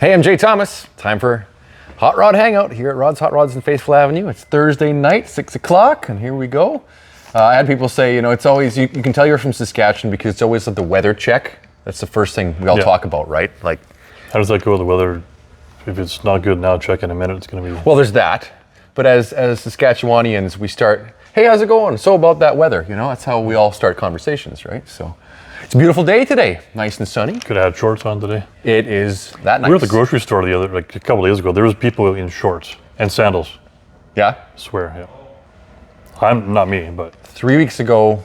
Hey, I'm Jay Thomas. Time for Hot Rod Hangout here at Rod's Hot Rods in Faithful Avenue. It's Thursday night, 6 o'clock, and here we go. I had people say, it's always, you can tell you're from Saskatchewan because it's always like the weather check. That's the first thing we all talk about, right? Like, how does that go with the weather? If it's not good now, check in a minute, it's going to be... Well, there's that. But as Saskatchewanians, we start, hey, how's it going? So about that weather, that's how we all start conversations, right? So it's a beautiful day today, nice and sunny. Could have had shorts on today. It is that nice. We were at the grocery store a couple of days ago. There was people in shorts and sandals. Yeah? I swear, yeah. I'm not me, but 3 weeks ago,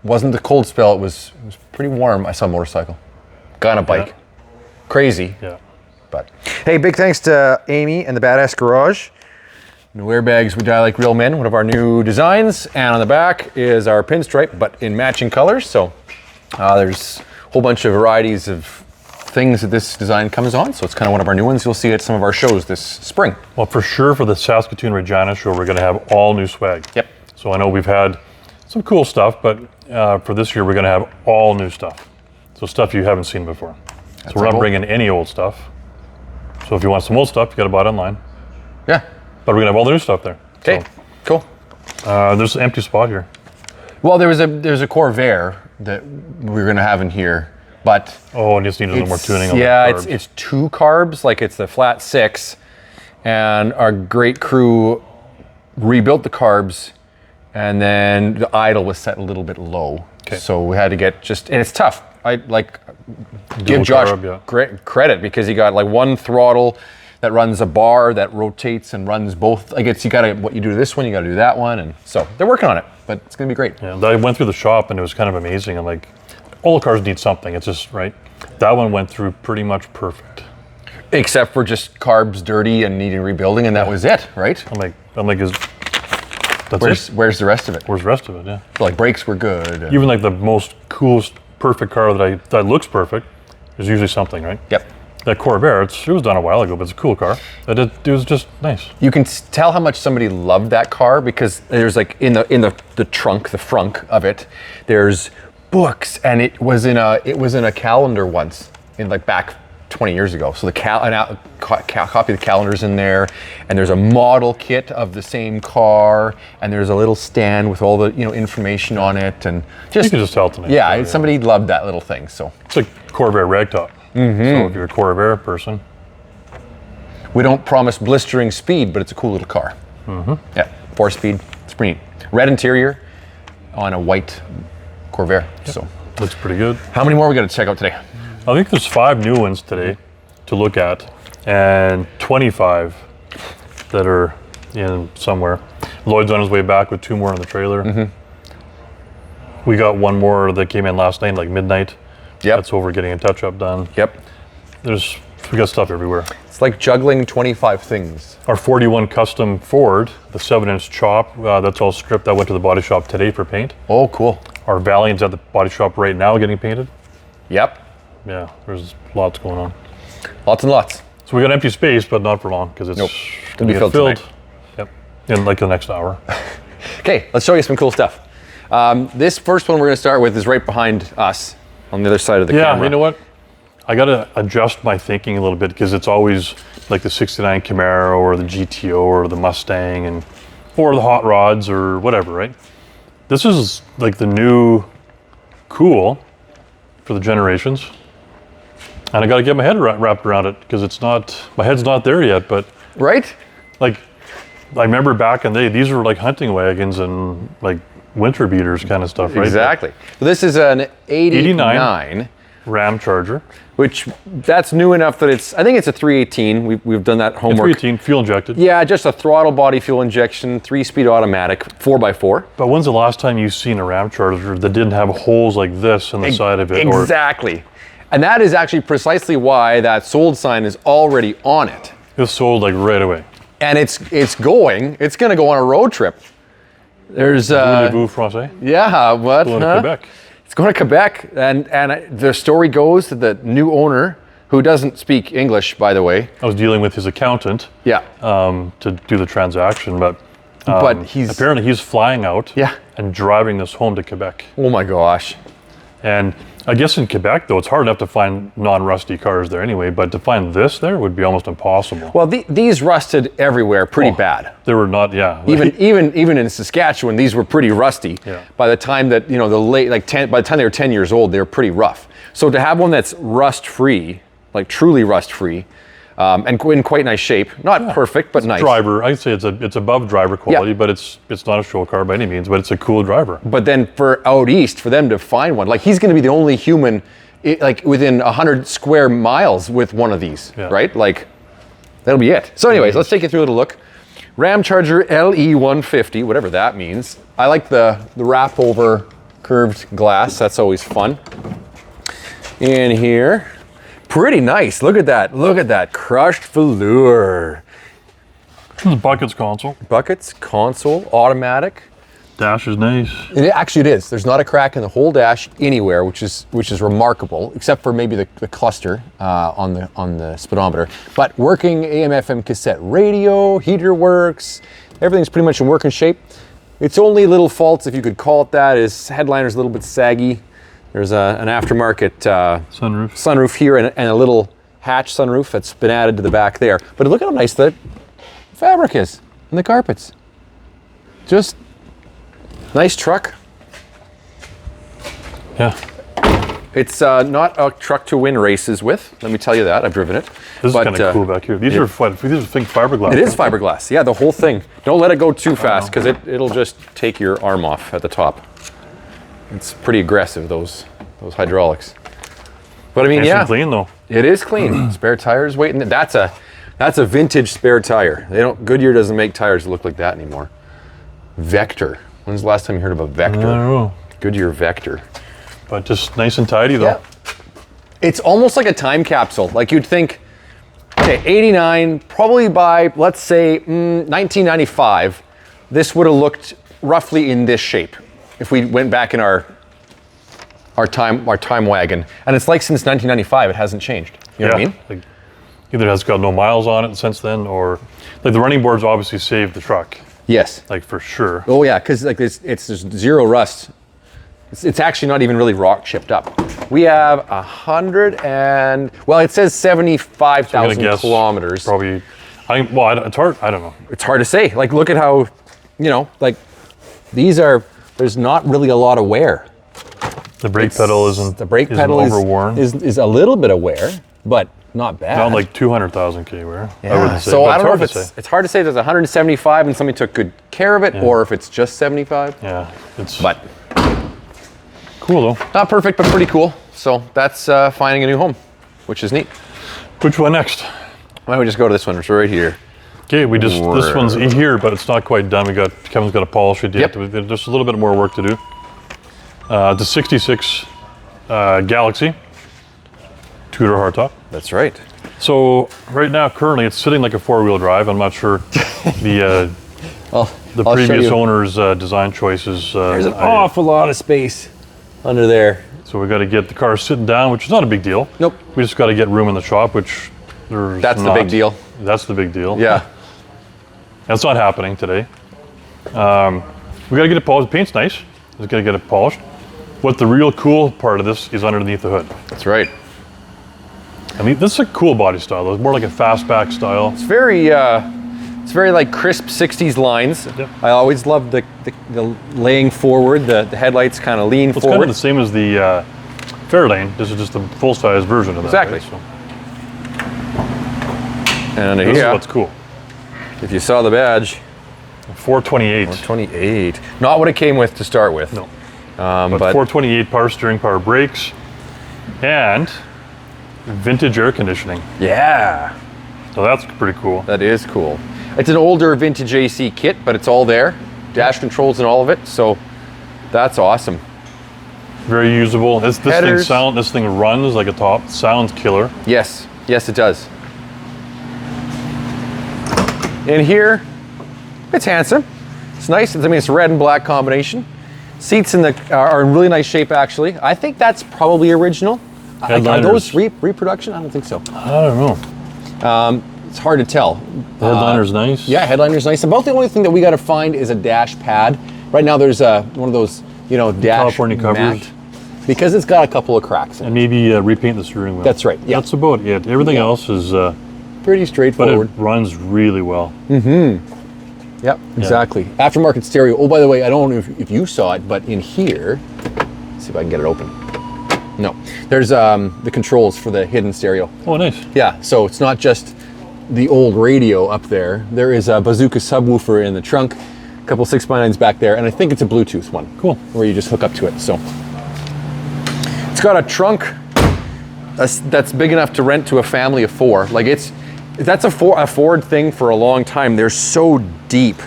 wasn't the cold spell. It was pretty warm. I saw a motorcycle, guy on a bike. Yeah. Crazy. Yeah. But hey, big thanks to Amy and the Badass Garage. New airbags, we die like real men. One of our new designs, and on the back is our pinstripe, but in matching colors. So there's a whole bunch of varieties of things that this design comes on. So it's kind of one of our new ones. You'll see at some of our shows this spring. Well, for sure, for the Saskatoon Regina show, we're going to have all new swag. Yep. So I know we've had some cool stuff, but for this year, we're going to have all new stuff. So stuff you haven't seen before. So we're not bringing any old stuff. So if you want some old stuff, you got to buy it online. Yeah. But we're going to have all the new stuff there. Okay, so, cool. There's an empty spot here. Well, there's a Corvair that we're going to have in here, but... Oh, and just need a little more tuning on the carbs. It's two carbs, like it's the flat 6, and our great crew rebuilt the carbs, and then the idle was set a little bit low. Okay. So we had to get and it's tough. I give Josh great credit because he got like one throttle that runs a bar that rotates and runs both. Like what you do to this one, you got to do that one, and so they're working on it, but it's gonna be great. Yeah, I went through the shop and it was kind of amazing. I'm like, all the cars need something. It's just right. That one went through pretty much perfect, except for just carbs dirty and needing rebuilding, and that was it, right? I'm like, where's the rest of it? Where's the rest of it? Yeah. So like brakes were good. Even like the most coolest, perfect car that looks perfect, there's usually something, right? Yep. That Corvair, it was done a while ago, but it's a cool car. It was just nice. You can tell how much somebody loved that car because there's like in the trunk, the frunk of it, there's books, and it was in a calendar once, in like back 20 years ago. So the copy of the calendar's in there, and there's a model kit of the same car, and there's a little stand with all the information on it, and you can just tell tonight. Yeah, somebody loved that little thing. So it's like Corvair ragtop. Mm-hmm. So if you're a Corvair person, we don't promise blistering speed, but it's a cool little car. Mm-hmm. Yeah, 4-speed. It's pretty neat. Red interior on a white Corvair. Yep. So looks pretty good. How many more we got to check out today? I think there's 5 new ones today to look at, and 25 that are in somewhere. Lloyd's on his way back with 2 more in the trailer. Mm-hmm. We got 1 more that came in last night, like midnight. Yep. That's over getting a touch-up done. Yep. We got stuff everywhere. It's like juggling 25 things. Our 41 custom Ford, the 7-inch chop, that's all stripped. That went to the body shop today for paint. Oh, cool. Our Valiant's at the body shop right now getting painted. Yep. Yeah, there's lots going on. Lots and lots. So we got empty space, but not for long because it's going to be filled tonight. Yep, in like the next hour. Okay, let's show you some cool stuff. This first one we're going to start with is right behind us on the other side of the camera. Yeah, you know what? I got to adjust my thinking a little bit because it's always like the 69 Camaro or the GTO or the Mustang or the Hot Rods or whatever, right? This is like the new cool for the generations. And I got to get my head wrapped around it because my head's not there yet, but. Right? Like, I remember back in the day, these were like hunting wagons and like winter beaters kind of stuff, right? Exactly. So this is an 89 Ramcharger. Which, that's new enough that I think it's a 318. We've done that homework. 318, fuel injected. Yeah, just a throttle body fuel injection, 3-speed automatic, 4x4. But when's the last time you've seen a Ramcharger that didn't have holes like this in the side of it? Exactly. And that is actually precisely why that sold sign is already on it. It was sold like right away. And it's going to go on a road trip. There's Voulez-vous français? Yeah, what? Going to Quebec. It's going to Quebec, and the story goes that the new owner, who doesn't speak English, by the way. I was dealing with his accountant. Yeah. To do the transaction, but he's apparently he's flying out. Yeah. And driving this home to Quebec. Oh my gosh. And I guess in Quebec, though, it's hard enough to find non-rusty cars there anyway, but to find this there would be almost impossible. Well, these rusted everywhere pretty bad. They were not, yeah. Even in Saskatchewan, these were pretty rusty. Yeah. By the time that, by the time they were 10 years old, they were pretty rough. So to have one that's rust-free, like truly rust-free, and in quite nice shape, not perfect, but nice. Driver, I'd say it's above driver quality, but it's not a show car by any means, but it's a cool driver. But then for out east, for them to find one, like he's going to be the only human, like within 100 square miles with one of these, right? Like that'll be it. So anyways, let's take you through a little look. Ramcharger LE 150, whatever that means. I like the wrap over curved glass. That's always fun. In here. Pretty nice. Look at that. Look at that crushed velour. Buckets console. Buckets, console, automatic. Dash is nice. Actually, it is. There's not a crack in the whole dash anywhere, which is remarkable, except for maybe the cluster on the speedometer. But working AM/FM cassette radio, heater works. Everything's pretty much in working shape. Its only little faults, if you could call it that, is headliner's a little bit saggy. There's an aftermarket sunroof here and a little hatch sunroof that's been added to the back there. But look at how nice the fabric is and the carpets. Just nice truck. Yeah. It's not a truck to win races with, let me tell you that. I've driven it. This is kind of cool back here. These are fiberglass. It is fiberglass, yeah, the whole thing. Don't let it go too fast because it'll just take your arm off at the top. It's pretty aggressive, those hydraulics. But I mean, nice and clean though. It is clean. Spare tires waiting. That's a vintage spare tire. Goodyear doesn't make tires that look like that anymore. Vector. When's the last time you heard of a Vector? I don't know. Goodyear Vector. But just nice and tidy though. Yeah. It's almost like a time capsule. Like you'd think, okay, 89, probably by, let's say, 1995, this would have looked roughly in this shape. If we went back in our time wagon, and it's like since 1995, it hasn't changed. You know what I mean? Like either it has got no miles on it since then, or like the running boards obviously saved the truck. Yes. Like for sure. Oh yeah, because like it's just zero rust. It's actually not even really rock chipped up. We have it says 75,000 kilometers. Probably. It's hard. I don't know. It's hard to say. Like look at how, like these are. There's not really a lot of wear. The brake pedal isn't. The brake pedal overworn. Is a little bit of wear, but not bad. Not like 200,000 k wear. Yeah. I wouldn't say. So I don't know if it's hard to say there's 175 and somebody took good care of it, or if it's just 75. Yeah, but cool though. Not perfect, but pretty cool. So that's finding a new home, which is neat. Which one next? Why don't we just go to this one? It's right here. Okay, this one's here, but it's not quite done. Kevin's got to polish it yet. Yep. There's a little bit more work to do. The 66 Galaxie, two-door hardtop. That's right. So right now, currently, it's sitting like a four-wheel drive. I'm not sure the previous owner's design choices. There's an awful lot of space under there. So we got to get the car sitting down, which is not a big deal. Nope. We just got to get room in the shop, which there's That's the big deal. That's the big deal. Yeah. That's not happening today. We got to get it polished. The paint's nice. We got to get it polished. What the real cool part of this is underneath the hood. That's right. I mean, this is a cool body style. Though. It's more like a fastback style. It's very like crisp 60s lines. Yep. I always love the laying forward. The headlights kind of lean It's forward. kind of the same as the Fairlane. This is just a full-size version of that. Exactly. Right? So. And this is what's cool. If you saw the badge. 428. 428. Not what it came with to start with. No. But 428 power steering, power brakes, and vintage air conditioning. Yeah. So that's pretty cool. That is cool. It's an older vintage AC kit, but it's all there. Dash controls and all of it. So that's awesome. Very usable. This thing runs like a top. Sounds killer. Yes. Yes, it does. In here, it's handsome. It's nice. It's red and black combination. Seats are in really nice shape, actually. I think that's probably original. Are those reproduction? I don't think so. I don't know. It's hard to tell. The headliner's nice. Yeah, headliner's nice. About the only thing that we got to find is a dash pad. Right now, there's one of those, dash California covers. because it's got a couple of cracks in it. And maybe repaint the steering wheel. That's right. Yeah. That's about it. Everything else is pretty straightforward. But it runs really well. Yep, exactly. Aftermarket stereo. Oh, by the way, I don't know if you saw it, but in here, let's see if I can get it open. No, there's the controls for the hidden stereo. Oh, nice. Yeah, so it's not just the old radio up there. There is a bazooka subwoofer in the trunk, a couple 6x9s back there, and I think it's a Bluetooth one. Cool. Where you just hook up to it. So it's got a trunk that's big enough to rent to a family of 4. Like that's a Ford thing for a long time. They're so deep.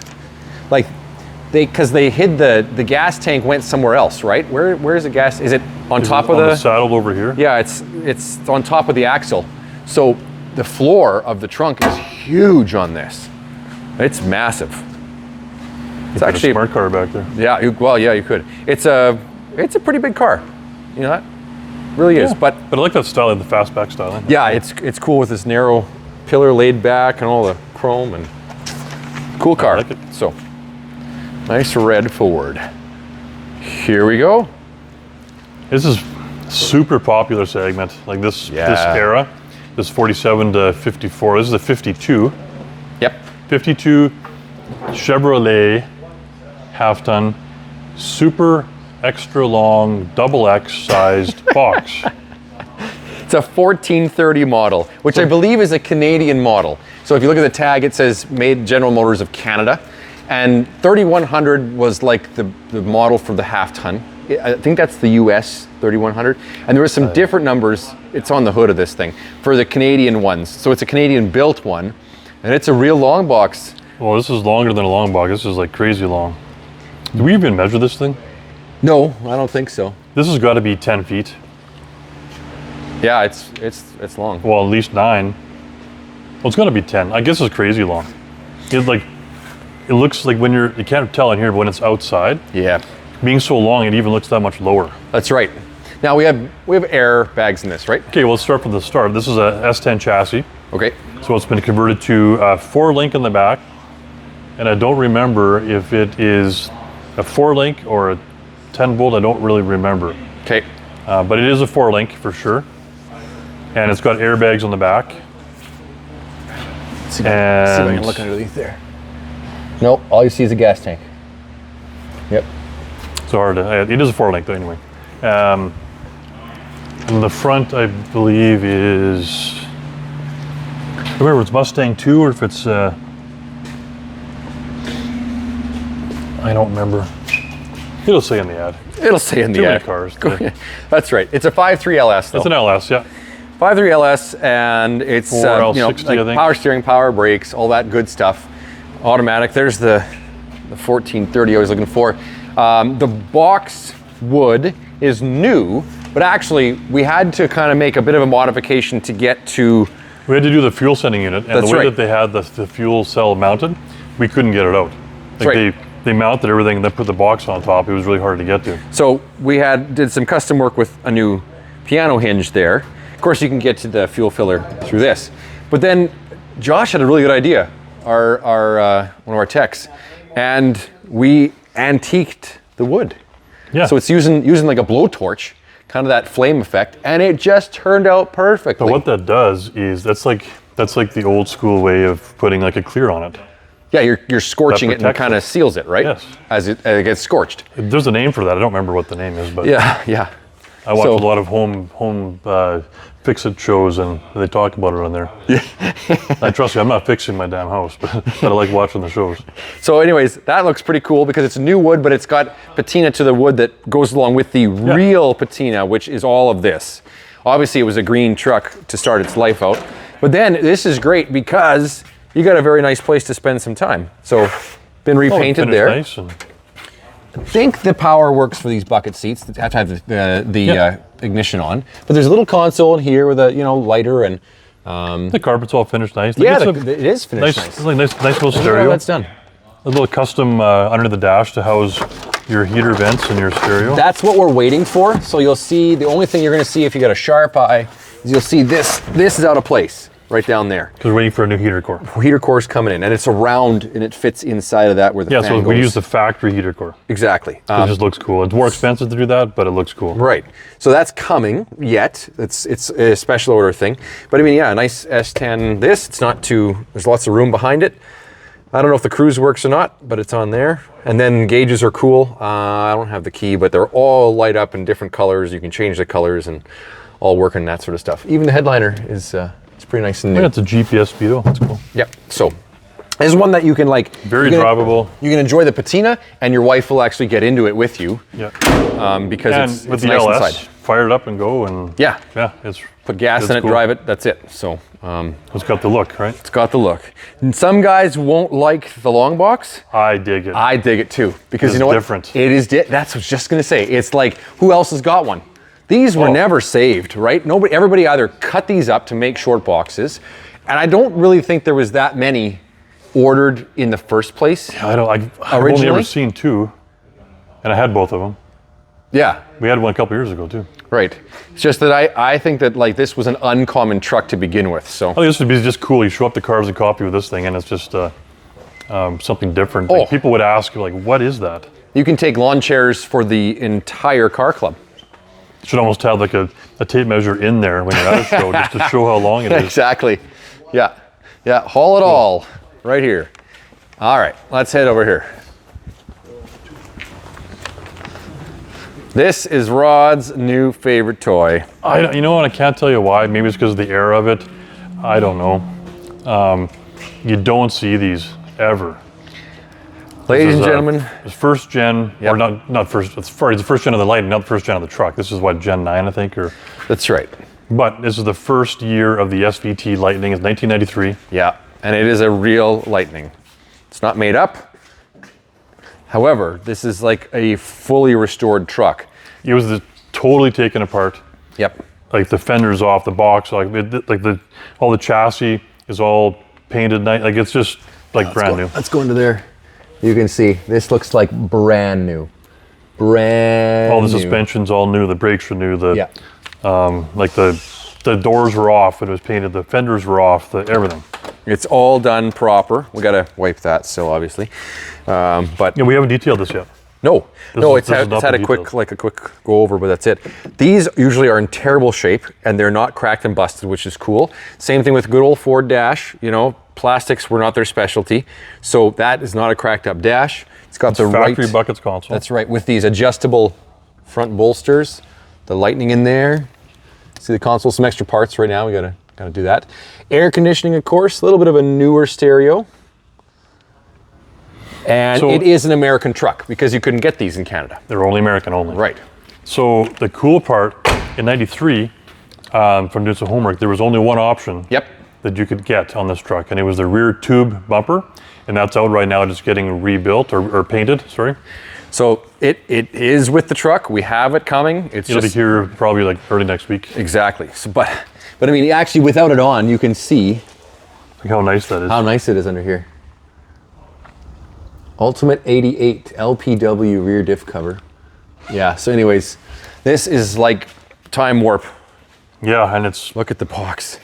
Like because they hid the gas tank went somewhere else, right? Where is the gas? Is it on top of the saddle over here? Yeah, it's on top of the axle. So the floor of the trunk is huge on this. It's massive. It's actually a smart car back there. Yeah, you could. It's a pretty big car. You know that? Really is. But I like that style, the fastback style. Yeah, it's cool with this narrow pillar laid back and all the chrome and cool car. I like it. So nice red Ford. Here we go. This is super popular segment. Like this era, this 47 to 54. This is a 52. Yep. 52 Chevrolet half-ton, super extra long, double X sized box. It's a 1430 model, which I believe is a Canadian model. So if you look at the tag, it says made General Motors of Canada. And 3100 was like the model for the half-ton. I think that's the US 3100. And there were some different numbers, it's on the hood of this thing, for the Canadian ones. So it's a Canadian built one, and it's a real long box. Well, this is longer than a long box. This is like crazy long. Did we even measure this thing? No, I don't think so. This has got to be 10 feet. Yeah, it's long. Well, at least 9. Well, it's got to be 10. I guess it's crazy long. It looks like when you can't tell in here, but when it's outside. Yeah. Being so long, it even looks that much lower. That's right. Now we have air bags in this, right? Okay, well, let's start from the start. This is a S10 chassis. Okay. So it's been converted to 4-link in the back. And I don't remember if it is a 4-link or a 10-bolt. I don't really remember. Okay. But it is a 4-link for sure. And it's got airbags on the back. See if I can look underneath there. Nope, all you see is a gas tank. Yep. So hard to, it is a 4-link though anyway. And the front, I believe, is, I don't remember if it's Mustang 2 or if it's, I don't remember. It'll say in the ad. It'll say in the ad. Too many cars. That's right. It's a 5.3 LS though. It's an LS, yeah. 5.3 LS, and it's 4L60, I think. Power steering, power brakes, all that good stuff. Automatic. There's the 1430 I was looking for. The box wood is new, but actually we had to kind of make a bit of a modification to get to. We had to do the fuel sending unit, and the way that they had the fuel cell mounted, we couldn't get it out. Like they mounted everything and then put the box on top. It was really hard to get to. So we did some custom work with a new piano hinge there. Of course, you can get to the fuel filler through this. But then Josh had a really good idea, one of our techs, and we antiqued the wood. Yeah. So it's using like a blowtorch, kind of that flame effect, and it just turned out perfectly. But what that does is that's like the old school way of putting like a clear on it. Yeah, you're scorching it and kind of seals it, right? Yes. As it gets scorched. There's a name for that. I don't remember what the name is, but yeah. I watch a lot of home fix-it shows, and they talk about it on there. Yeah. Trust me, I'm not fixing my damn house, but I like watching the shows. So anyways, that looks pretty cool because it's new wood, but it's got patina to the wood that goes along with the real patina, which is all of this. Obviously, it was a green truck to start its life out. But then this is great because you got a very nice place to spend some time. So been repainted there. Nice and I think the power works for these bucket seats. They have to have the ignition on. But there's a little console in here with a lighter and. The carpet's all finished nice. Yeah, it is finished nice. It's like nice little stereo. Yeah, that's done. A little custom under the dash to house your heater vents and your stereo. That's what we're waiting for. So you'll see, the only thing you're going to see if you got a sharp eye is you'll see this is out of place. right down there. Because we're waiting for a new heater core. Heater core's coming in, and it's a round, and it fits inside of that where the fan so goes. we use the factory heater core. Exactly. It just looks cool. It's more expensive to do that, but it looks cool. Right. So that's coming yet. It's a special order thing. But I mean, yeah, a nice S10. It's not too, there's lots of room behind it. I don't know if the cruise works or not, but it's on there. And then gauges are cool. I don't have the key, but they're all light up in different colors. You can change the colors and all work and that sort of stuff. Even the headliner is it's pretty nice and new. Yeah, it's a GPS speedo. That's cool. Yep. So this is one that you can like very drivable. You can enjoy the patina, and your wife will actually get into it with you. Yeah. Because with it's the nice LS, inside. fire it up and go, and yeah, it's put gas in it, cool. drive it. That's it. So it's got the look, right? It's got the look. And some guys won't like the long box. I dig it. I dig it too because you know what? Different. It is. That's what I was just gonna say. It's like, who else has got one? These were never saved, right? Everybody either cut these up to make short boxes, and I don't really think there was that many ordered in the first place. Yeah, I've only ever seen 2, and I had both of them. Yeah. We had one a couple years ago too. Right. It's just that I think that like this was an uncommon truck to begin with. So I think this would be just cool. You show up to Cars and Coffee with this thing, and it's just something different. Like, people would ask, like, what is that? You can take lawn chairs for the entire car club. Should almost have like a tape measure in there when you're at a show, just to show how long it is. Exactly. Yeah. Yeah. Haul it all right here. All right. Let's head over here. This is Rod's new favorite toy. You know what? I can't tell you why. Maybe it's because of the air of it. I don't know. You don't see these ever. Ladies and gentlemen, it's first gen, or not first. It's the first gen of the Lightning, not the first gen of the truck. This is what, Gen 9, I think, or. That's right. But this is the first year of the SVT Lightning. It's 1993. Yeah, and it is a real Lightning. It's not made up. However, this is like a fully restored truck. It was totally taken apart. Yep. Like the fenders off the box, all the chassis is all painted nice. Like, it's just like brand new. Let's go into there. You can see this looks like brand new. Brand new. All the suspension's all new. The brakes are new. Like the doors were off. It was painted. The fenders were off. Everything. It's all done proper. We gotta wipe that still, obviously. But we haven't detailed this yet. No, it's had a quick go over, but that's it. These usually are in terrible shape, and they're not cracked and busted, which is cool. Same thing with good old Ford dash. Plastics were not their specialty, so that is not a cracked up dash. It's got the factory buckets console. That's right, with these adjustable front bolsters, the Lightning in there. See the console, some extra parts right now. We gotta do that. Air conditioning, of course, a little bit of a newer stereo. And it is an American truck because you couldn't get these in Canada. They're only American only. Right. So the cool part, in 93, from doing some homework, there was only one option that you could get on this truck, and it was the rear tube bumper, and that's out right now, just getting rebuilt or painted, sorry. So it is with the truck. We have it coming. It'll be here probably like early next week. Exactly. So, but I mean, actually, without it on, you can see how nice that is. How nice it is under here. Ultimate 88 LPW rear diff cover. Yeah. So, anyways, this is like time warp. Yeah, and it's look at the box.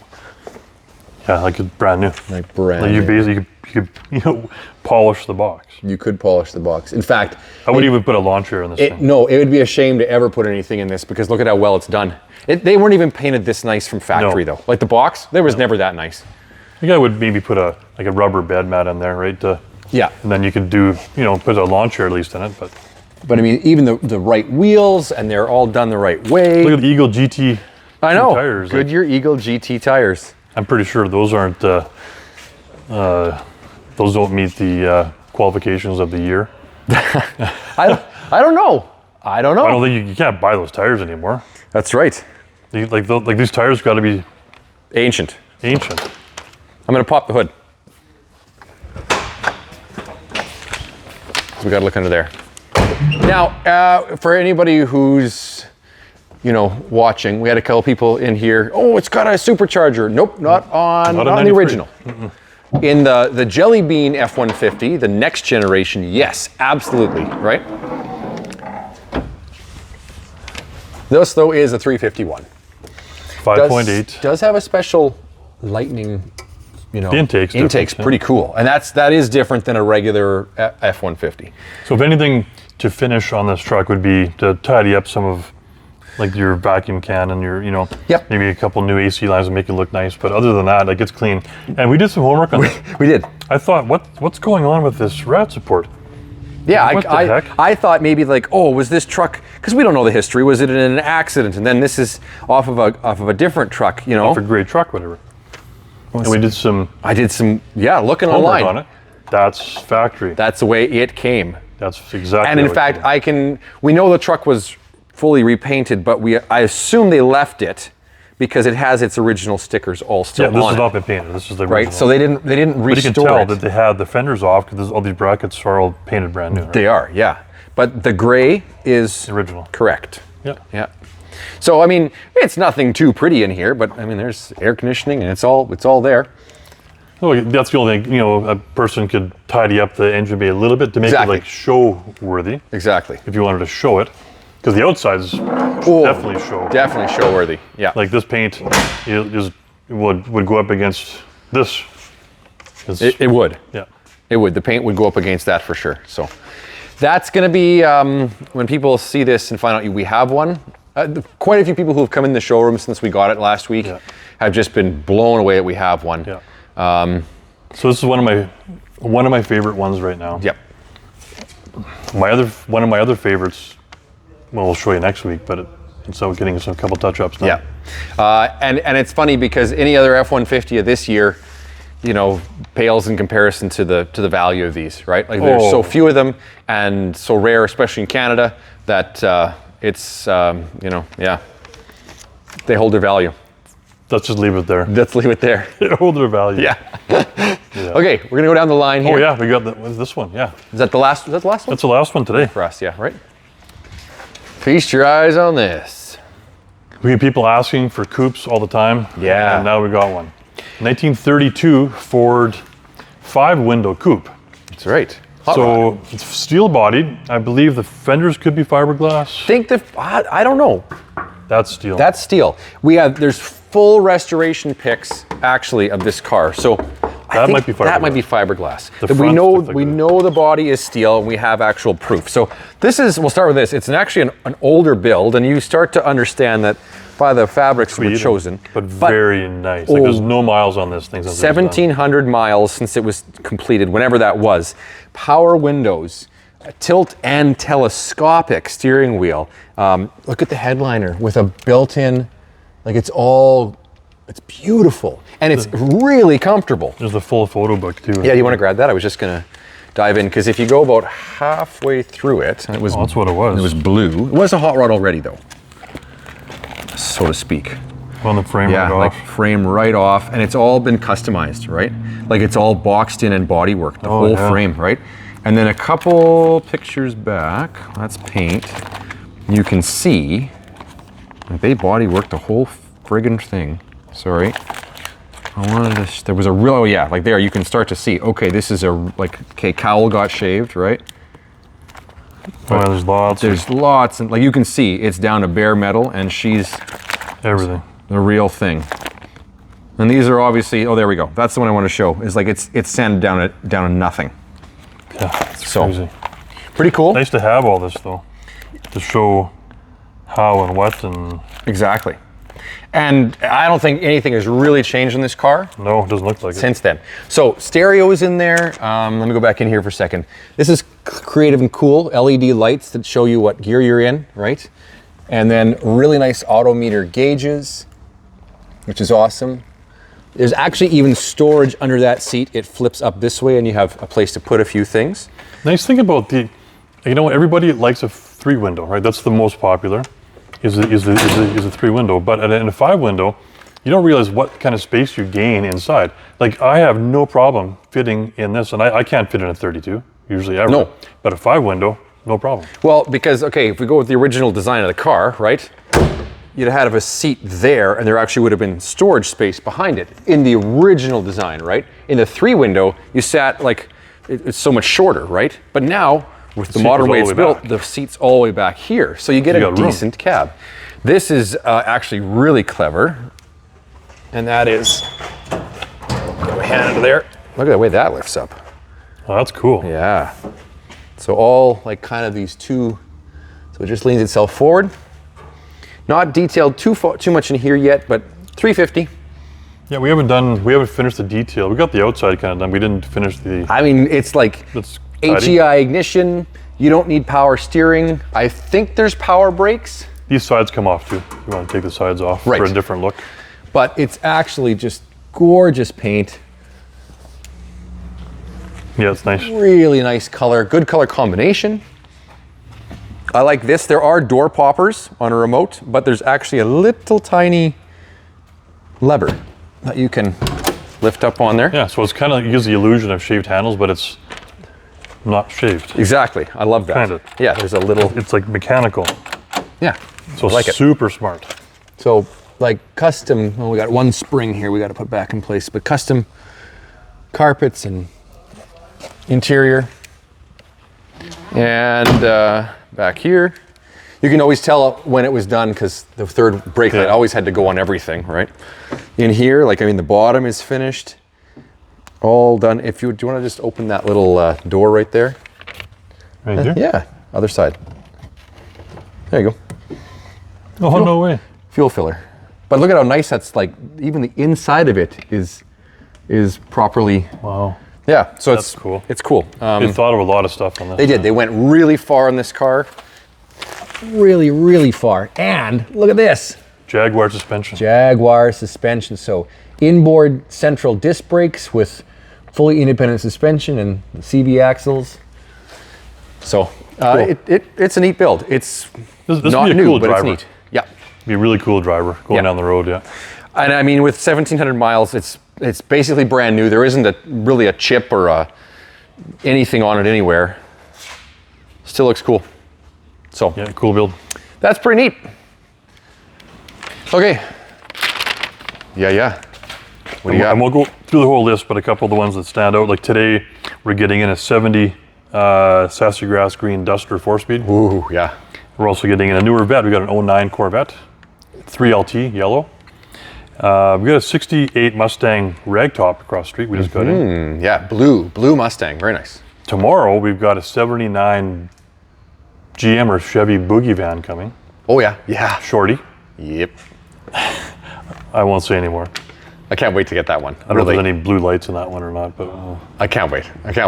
Yeah, like it's brand new. Like brand new. You basically you could polish the box. You could polish the box. In fact, I wouldn't even put a lawn chair in this thing. No, it would be a shame to ever put anything in this because look at how well it's done. They weren't even painted this nice from factory though. Like the box, there was never that nice. I think I would maybe put a rubber bed mat in there, right? Yeah. And then you could put a lawn chair at least in it, but I mean, even the right wheels, and they're all done the right way. Look at the Eagle GT I know. tires. Goodyear Eagle GT tires. I'm pretty sure those aren't, those don't meet the qualifications of the year. I don't know. I don't think you can't buy those tires anymore. That's right. Like these tires got to be ancient. Ancient. I'm going to pop the hood. So we got to look under there. Now, for anybody who's, watching, we had a couple people in here. Oh, it's got a supercharger. Nope, not on the original. In the Jelly Bean F-150, the next generation, yes, absolutely, right? This, though, is a 351. 5.8. Does have a special Lightning, you know, The intake's different, pretty cool. And that is different than a regular F-150. So if anything to finish on this truck would be to tidy up some of like your vacuum can and your, you know, Yep. maybe a couple new AC lines and make it look nice. But other than that, like it's clean. And we did some homework on this. We did. I thought, what's going on with this rat support? Yeah, What the heck? I thought maybe like, oh, was this truck, because we don't know the history, was it in an accident? And then this is off of a different truck, you know? Off a great truck, whatever. And we did some I did some, looking homework online. on it. That's factory. That's the way it came. That's exactly. And in how it fact, came. we know the truck was fully repainted, but I assume they left it because it has its original stickers all still on this has it. not been painted. This is the original. Right, so they didn't But you can restore tell it. that they had the fenders off because all these brackets are all painted brand new. Right? They are, yeah. But the gray is Original. correct. Yeah. Yeah. So I mean, it's nothing too pretty in here, but I mean, there's air conditioning and it's all there. Well, that's the only thing, you know, a person could tidy up the engine bay a little bit to make Exactly. it like show worthy Exactly. if you wanted to show it. Because the outsides definitely show. Definitely show worthy. Yeah. Like this paint would go up against this. It would. Yeah. It would. The paint would go up against that for sure. So that's going to be when people see this and find out we have one. Quite a few people who have come in the showroom since we got it last week have just been blown away that we have one. Yeah. So this is one of my favorite ones right now. Yep. One of my other favorites. Well, we'll show you next week, but it's getting a couple touch-ups now. Yeah. And it's funny because any other F-150 of this year, you know, pales in comparison to the value of these, right? Like there's so few of them and so rare, especially in Canada, that it's, you know, they hold their value. Let's just leave it there. Let's leave it there. They hold their value. Yeah. Okay, we're gonna go down the line here. Oh yeah, we got this one. Yeah. Is that the last? Is that the last one? That's the last one today. For us, yeah, right? Feast your eyes on this. We get people asking for coupes all the time. Yeah. And now we got one. 1932 Ford 5-window coupe. That's right. So it's steel bodied. I believe the fenders could be fiberglass. I don't know. That's steel. That's steel. There's full restoration pics actually of this car. So I think might be that might fiberglass. be fiberglass. The we front's know look like we that. know the body is steel and we have actual proof. So we'll start with this. It's actually an older build and you start to understand that by the fabrics that were chosen. But very nice. Like there's no miles on this thing. 1,700 miles since it was completed, whenever that was. Power windows, a tilt and telescopic steering wheel. Look at the headliner with a built-in, like it's beautiful. And it's really comfortable. There's the full photo book too. Yeah, do you want to grab that? I was just gonna dive in, because if you go about halfway through it, and it was, that's what it was. It was blue. It was a hot rod already though, so to speak. On the frame right off. like frame right off, and it's all been customized, right? Like it's all boxed in and bodywork, the whole frame, right? And then a couple pictures back, that's paint. You can see that they bodyworked the whole friggin' thing. Sorry. There was a real, like there, you can start to see, okay, this is cowl got shaved, right? Oh, there's lots. There's lots, and like you can see, it's down to bare metal, and she's everything. the real thing. And these are obviously, oh, there we go. That's the one I want to show. Is like it's sanded down to nothing. Yeah, it's So, crazy. Pretty cool. Nice to have all this though, to show how and what and. Exactly. And I don't think anything has really changed in this car No, it doesn't look like it. since then. So stereo is in there. Let me go back in here for a second. This is creative and cool. LED lights that show you what gear you're in, right? And then really nice odometer gauges, which is awesome. There's actually even storage under that seat. It flips up this way and you have a place to put a few things. Nice thing about everybody likes a 3-window, right? That's the most popular, is a 3-window. But in a 5-window, you don't realize what kind of space you gain inside. Like I have no problem fitting in this, and I can't fit in a 32 usually ever. No. But a 5-window, no problem. Well, because, okay, if we go with the original design of the car, right? You'd have a seat there, and there actually would have been storage space behind it in the original design, right? In the 3-window, you sat it's so much shorter, right? But now, with the modern way it's built, the seat's all the way back here. So you get a decent cab. This is actually really clever. And that is, put my hand under there. Look at the way that lifts up. Oh, that's cool. Yeah. So all like kind of these two, so it just leans itself forward. Not detailed too much in here yet, but 350. Yeah, we haven't finished the detail. We got the outside kind of done. We didn't finish the. I mean, it's like HEI ignition. You don't need power steering. I think there's power brakes. These sides come off too. You want to take the sides off for a different look. But it's actually just gorgeous paint. Yeah, it's nice. Really nice color, good color combination. I like this. There are door poppers on a remote, but there's actually a little tiny lever that you can lift up on there. Yeah, so it's kind of gives the illusion of shaved handles, but it's not shaved. Exactly. I love that. Kind of. Yeah, there's a little. It's like mechanical. Yeah. So I like super smart. So like custom, well, we got one spring here we got to put back in place, but custom carpets and interior. And back here, you can always tell when it was done because the third brake light always had to go on everything, right? In here, like, I mean, the bottom is finished, all done. If you, do you want to just open that little door right there? Right there? Yeah, other side. There you go. Oh, no way. Fuel filler. But look at how nice that's like, even the inside of it is properly. Wow. Yeah, so That's cool. It's cool. They thought of a lot of stuff on this. They did. They went really far on this car. Really, really far. And look at this. Jaguar suspension. Jaguar suspension. So inboard central disc brakes with fully independent suspension and CV axles. So Cool. it's a neat build. It's This not would be a new, cool but driver. it's neat. Yeah. Be a really cool driver going down the road, yeah. And I mean, with 1,700 miles, it's basically brand new. There isn't really a chip or anything on it anywhere. Still looks cool. So Yeah, cool build. that's pretty neat. Okay. Yeah. What do you got? And we'll go through the whole list, but a couple of the ones that stand out. Like today, we're getting in a 70 sassy grass green Duster 4-speed. Ooh, yeah. We're also getting in a newer Vet. We got an 09 Corvette, 3LT yellow. We got a 68 Mustang ragtop across the street. We just got in. Yeah, blue Mustang, very nice. Tomorrow we've got a 79 GM or Chevy Boogie van coming. Oh yeah. Shorty. Yep. I won't say anymore. I can't wait to get that one. I don't know if there's any blue lights in that one or not, but I can't wait. Okay.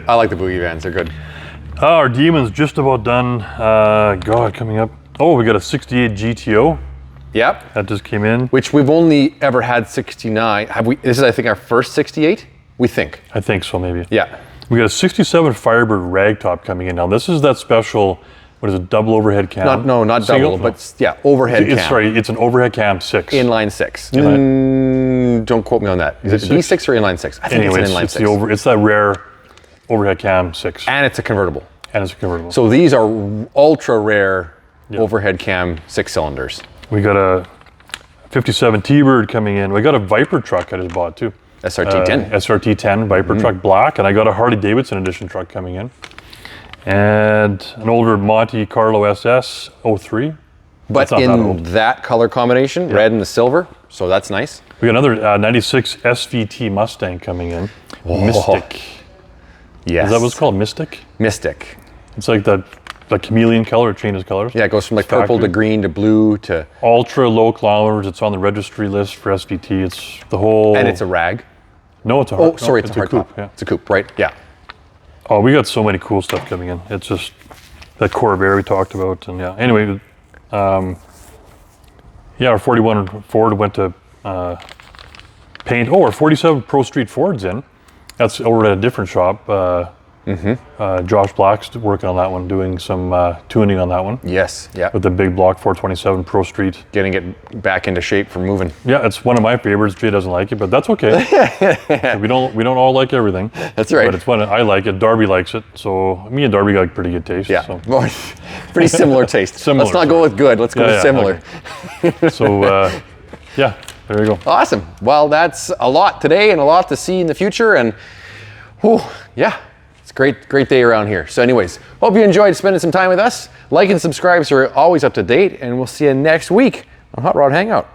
I like the boogie vans, they're good. our Demon's just about done. God, coming up. Oh, we got a 68 GTO. Yep. That just came in. Which we've only ever had 69. Have we? This is, I think, our first 68. We think. I think so, maybe. Yeah. We got a 67 Firebird ragtop coming in now. This is that special, what is it, double overhead cam? Not Single? double, but yeah, overhead cam. Sorry, it's an overhead cam 6. Inline 6. Inline. Don't quote me on that. Is it V6 or inline 6? I think Anyway, it's an inline it's 6. it's that rare overhead cam 6. And it's a convertible. And it's a convertible. So these are ultra rare overhead cam 6 cylinders. We got a 57 T-Bird coming in. We got a Viper truck I just bought too. SRT10. SRT10 Viper truck black, and I got a Harley Davidson edition truck coming in. And an older Monte Carlo SS 03. But in that color combination, red and the silver, so that's nice. We got another 96 SVT Mustang coming in. Mystic. Yes. Is that what it's called? Mystic? Mystic. It's like that chameleon color, it changes colors. Yeah, it goes from like purple to green to blue to... Ultra low kilometers. It's on the registry list for SVT. It's the whole... And it's a rag? No, it's a hard... Oh, sorry, it's a hard coupe. top. Yeah. It's a coupe, right? Yeah. Oh, we got so many cool stuff coming in. It's just that Corvair we talked about. And yeah, anyway, our 41 Ford went to paint. Oh, our 47 Pro Street Ford's in. That's over at a different shop. Josh Black's working on that one, doing some tuning on that one. Yes, yeah. With the big block 427 Pro Street. Getting it back into shape for moving. Yeah, it's one of my favorites. Jay doesn't like it, but that's okay. we don't all like everything. That's right. But it's one I like it. Darby likes it, so me and Darby got pretty good taste. Yeah, so. well, pretty similar taste. Similar. Let's not go with good. Let's go with similar. Okay. So, yeah, there you go. Awesome. Well, that's a lot today and a lot to see in the future, and yeah. Great day around here. So anyways, hope you enjoyed spending some time with us. Like and subscribe so we're always up to date, and we'll see you next week on Hot Rod Hangout.